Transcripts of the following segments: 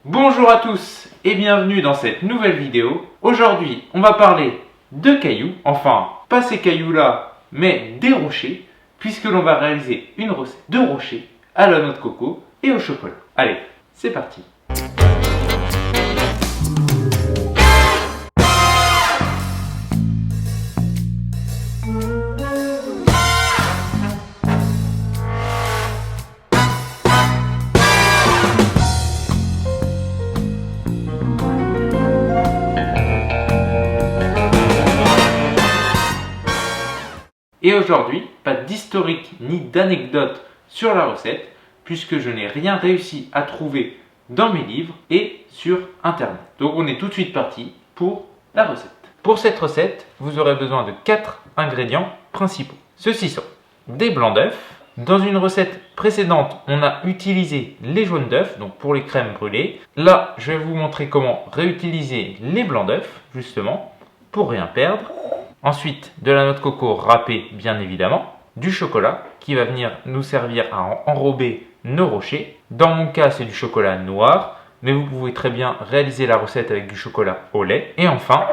Bonjour à tous et bienvenue dans cette nouvelle vidéo. Aujourd'hui, on va parler de cailloux, enfin pas ces cailloux-là, mais des rochers, puisque l'on va réaliser une recette de rochers à la noix de coco et au chocolat. Allez, c'est parti! Et aujourd'hui, pas d'historique ni d'anecdote sur la recette, puisque je n'ai rien réussi à trouver dans mes livres et sur internet. Donc on est tout de suite parti pour la recette. Pour cette recette, vous aurez besoin de 4 ingrédients principaux. Ceux-ci sont des blancs d'œufs. Dans une recette précédente, on a utilisé les jaunes d'œufs, donc pour les crèmes brûlées. Là, je vais vous montrer comment réutiliser les blancs d'œufs, justement, pour rien perdre. Ensuite, de la noix de coco râpée, bien évidemment. Du chocolat qui va venir nous servir à enrober nos rochers. Dans mon cas, c'est du chocolat noir, mais vous pouvez très bien réaliser la recette avec du chocolat au lait. Et enfin,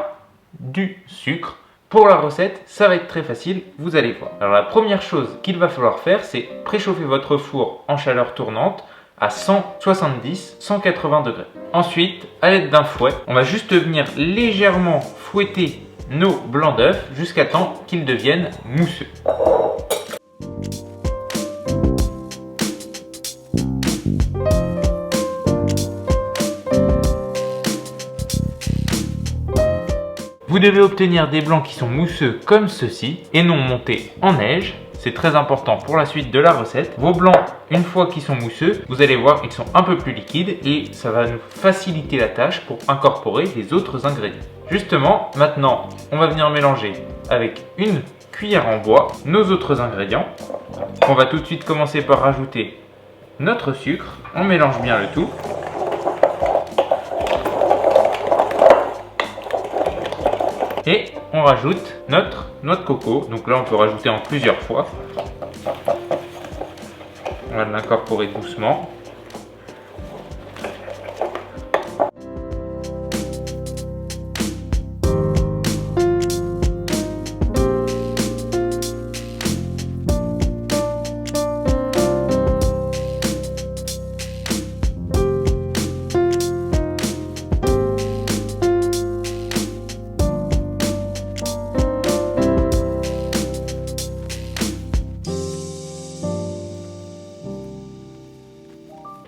du sucre. Pour la recette, ça va être très facile, vous allez voir. Alors la première chose qu'il va falloir faire, c'est préchauffer votre four en chaleur tournante à 170-180 degrés. Ensuite, à l'aide d'un fouet, on va juste venir légèrement fouetter nos blancs d'œufs jusqu'à temps qu'ils deviennent mousseux. Vous devez obtenir des blancs qui sont mousseux comme ceci et non montés en neige. C'est très important pour la suite de la recette. Vos blancs, une fois qu'ils sont mousseux, vous allez voir qu'ils sont un peu plus liquides et ça va nous faciliter la tâche pour incorporer les autres ingrédients. Justement, maintenant, on va venir mélanger avec une cuillère en bois nos autres ingrédients. On va tout de suite commencer par rajouter notre sucre. On mélange bien le tout. Et on rajoute notre noix de coco. Donc là, on peut rajouter en plusieurs fois. On va l'incorporer doucement.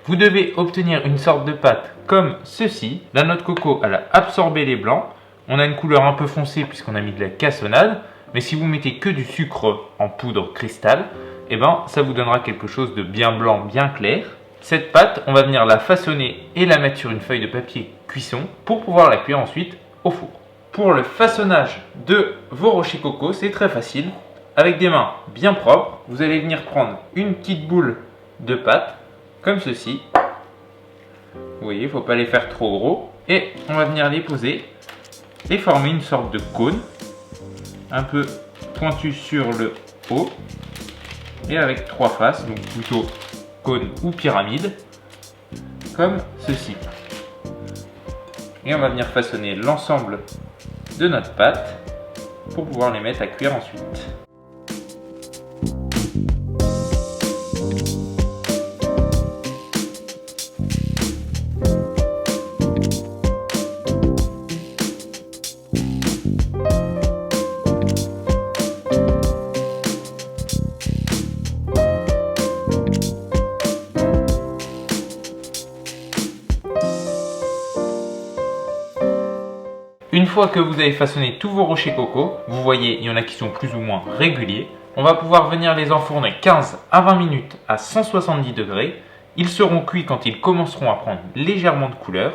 Vous devez obtenir une sorte de pâte comme ceci. La noix de coco, elle a absorbé les blancs. On a une couleur un peu foncée puisqu'on a mis de la cassonade. Mais si vous mettez que du sucre en poudre cristal, eh ben, ça vous donnera quelque chose de bien blanc, bien clair. Cette pâte, on va venir la façonner et la mettre sur une feuille de papier cuisson pour pouvoir la cuire ensuite au four. Pour le façonnage de vos rochers coco, c'est très facile. Avec des mains bien propres, vous allez venir prendre une petite boule de pâte comme ceci. Vous voyez, il ne faut pas les faire trop gros. Et on va venir les poser et former une sorte de cône un peu pointu sur le haut et avec 3 faces, donc plutôt cône ou pyramide, comme ceci. Et on va venir façonner l'ensemble de notre pâte pour pouvoir les mettre à cuire ensuite. Une fois que vous avez façonné tous vos rochers coco, vous voyez, il y en a qui sont plus ou moins réguliers. On va pouvoir venir les enfourner 15 à 20 minutes à 170 degrés. Ils seront cuits quand ils commenceront à prendre légèrement de couleur.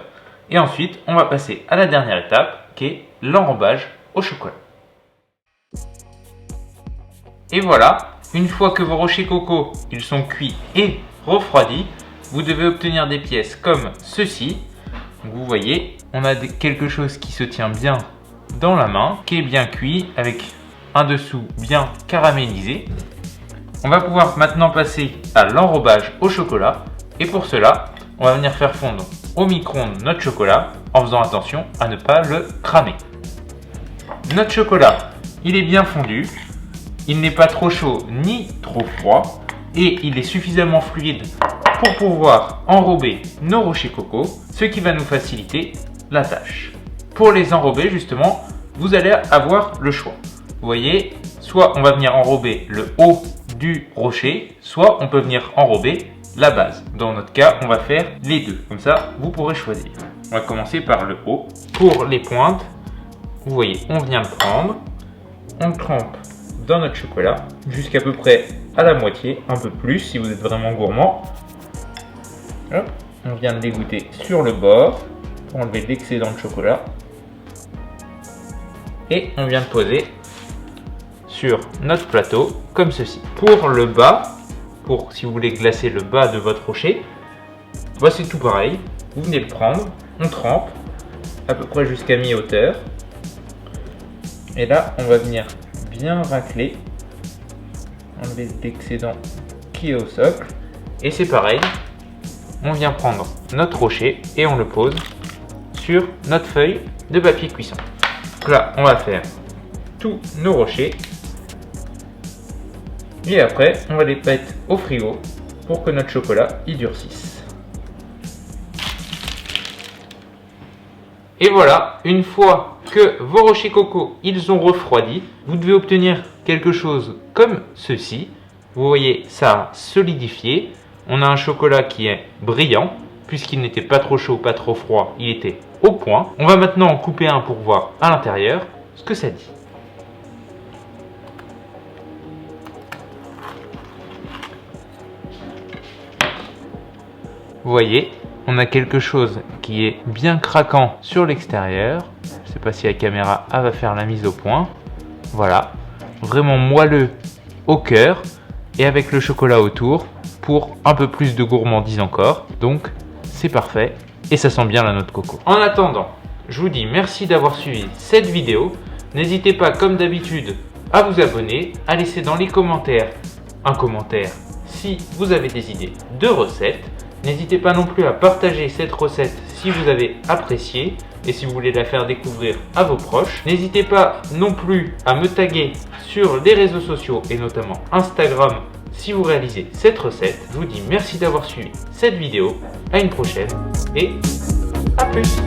Et ensuite, on va passer à la dernière étape, qui est l'enrobage au chocolat. Et voilà, une fois que vos rochers coco ils sont cuits et refroidis, vous devez obtenir des pièces comme ceci. Donc vous voyez, on a quelque chose qui se tient bien dans la main, qui est bien cuit avec un dessous bien caramélisé. On va pouvoir maintenant passer à l'enrobage au chocolat. Et pour cela, on va venir faire fondre au micro-ondes notre chocolat en faisant attention à ne pas le cramer. Notre chocolat, il est bien fondu, il n'est pas trop chaud ni trop froid et il est suffisamment fluide pour pouvoir enrober nos rochers coco, ce qui va nous faciliter la tâche. Pour les enrober justement, vous allez avoir le choix. Vous voyez, soit on va venir enrober le haut du rocher, soit on peut venir enrober la base. Dans notre cas, on va faire les deux. Comme ça, vous pourrez choisir. On va commencer par le haut. Pour les pointes, vous voyez, on vient le prendre, on le trempe dans notre chocolat jusqu'à peu près à la moitié, un peu plus si vous êtes vraiment gourmand. Hop, on vient de l'égoutter sur le bord pour enlever l'excédent de chocolat. Et on vient de poser sur notre plateau comme ceci. Pour le bas, si vous voulez glacer le bas de votre rocher, c'est tout pareil. Vous venez le prendre, on trempe à peu près jusqu'à mi-hauteur. Et là, on va venir bien racler, enlever l'excédent qui est au socle. Et c'est pareil, on vient prendre notre rocher et on le pose sur notre feuille de papier cuisson. Donc là, on va faire tous nos rochers. Et après, on va les mettre au frigo pour que notre chocolat y durcisse. Et voilà, une fois que vos rochers coco, ils ont refroidi, vous devez obtenir quelque chose comme ceci. Vous voyez, ça a solidifié. On a un chocolat qui est brillant, puisqu'il n'était pas trop chaud, pas trop froid, il était au point. On va maintenant en couper un pour voir à l'intérieur ce que ça dit. Vous voyez, on a quelque chose qui est bien craquant sur l'extérieur. Je ne sais pas si la caméra va faire la mise au point. Voilà, vraiment moelleux au cœur et avec le chocolat autour pour un peu plus de gourmandise encore. Donc, c'est parfait et ça sent bien la noix de coco. En attendant, je vous dis merci d'avoir suivi cette vidéo. N'hésitez pas, comme d'habitude, à vous abonner, à laisser dans les commentaires un commentaire si vous avez des idées de recettes. N'hésitez pas non plus à partager cette recette si vous avez apprécié et si vous voulez la faire découvrir à vos proches. N'hésitez pas non plus à me taguer sur les réseaux sociaux et notamment Instagram si vous réalisez cette recette. Je vous dis merci d'avoir suivi cette vidéo, à une prochaine et à plus.